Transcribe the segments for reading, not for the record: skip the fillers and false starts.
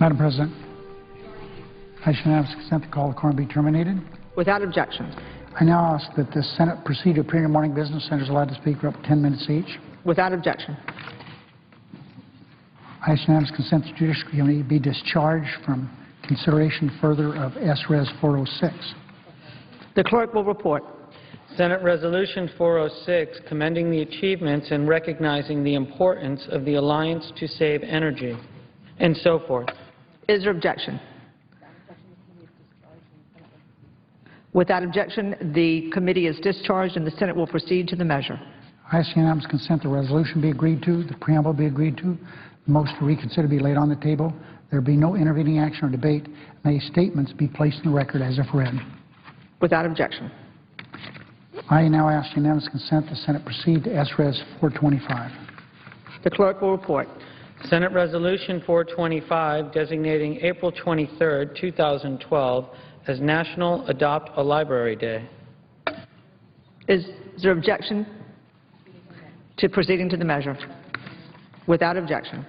Madam President, I shall ask consent to call the quorum be terminated. Without objection. I now ask that the Senate proceed to appear in morning business. Senators allowed to speak for up to 10 minutes each. Without objection. I shall ask consent the Judiciary Committee be discharged from consideration further of S-Res 406. The clerk will report. Senate Resolution 406, commending the achievements and recognizing the importance of the Alliance to Save Energy, and so forth. Is there objection? Without objection, the committee is discharged and the Senate will proceed to the measure. I ask unanimous consent the resolution be agreed to, the preamble be agreed to, the motion to reconsider be laid on the table, there be no intervening action or debate, and any statements be placed in the record as if read. Without objection. I now ask unanimous consent the Senate proceed to S-Res 425. The clerk will report. Senate Resolution 425, designating April 23, 2012, as National Adopt a Library Day. Is there objection to proceeding to the measure? Without objection.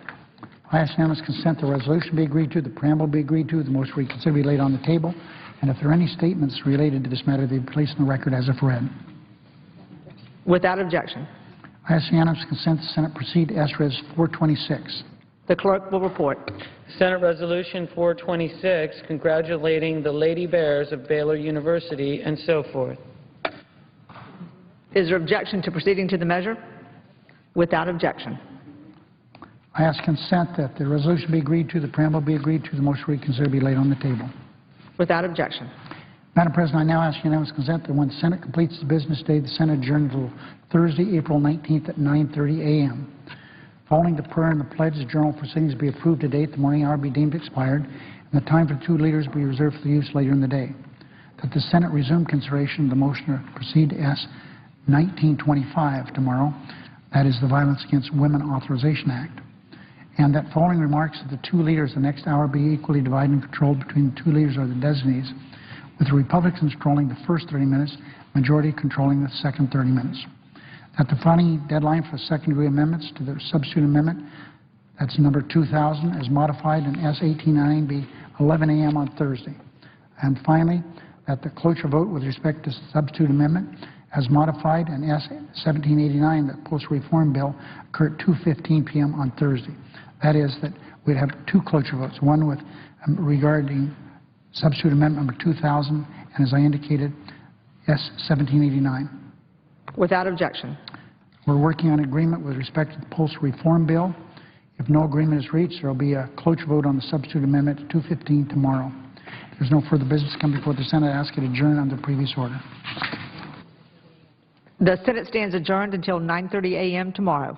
I ask unanimous consent the resolution be agreed to, the preamble be agreed to, the motion to reconsider be laid on the table, and if there are any statements related to this matter, they be placed in the record as if read. Without objection. I ask unanimous consent the Senate proceed to S-Res 426. The clerk will report. Senate Resolution 426, congratulating the Lady Bears of Baylor University, and so forth. Is there objection to proceeding to the measure? Without objection. I ask consent that the resolution be agreed to, the preamble be agreed to, the motion to reconsider be laid on the table. Without objection. Madam President, I now ask unanimous consent that when the Senate completes the business day, the Senate adjourn until Thursday, April 19th at 9:30 a.m. Following the prayer and the pledge, the journal proceedings be approved today at the morning hour be deemed expired, and the time for two leaders be reserved for the use later in the day. That the Senate resume consideration of the motion to proceed to S. 1925 tomorrow, that is the Violence Against Women Authorization Act. And that following remarks of the two leaders the next hour be equally divided and controlled between the two leaders or the designees, with the Republicans controlling the first 30 minutes, majority controlling the second 30 minutes. That the final deadline for second-degree amendments to the substitute amendment, that's number 2000, as modified in S. 1899, be 11 a.m. on Thursday. And finally, that the cloture vote with respect to substitute amendment as modified in S. 1789, the Postal Reform Bill, occur at 2:15 p.m. on Thursday. That is that we'd have two cloture votes, one with regarding substitute amendment number 2000, and as I indicated, S. 1789. Without objection. We're working on agreement with respect to the Postal Reform Bill. If no agreement is reached, there will be a cloture vote on the substitute amendment at 2:15 tomorrow. If there's no further business to come before the Senate, I ask it adjourn under the previous order. The Senate stands adjourned until 9:30 a.m. tomorrow.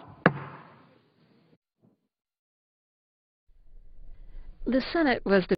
The Senate was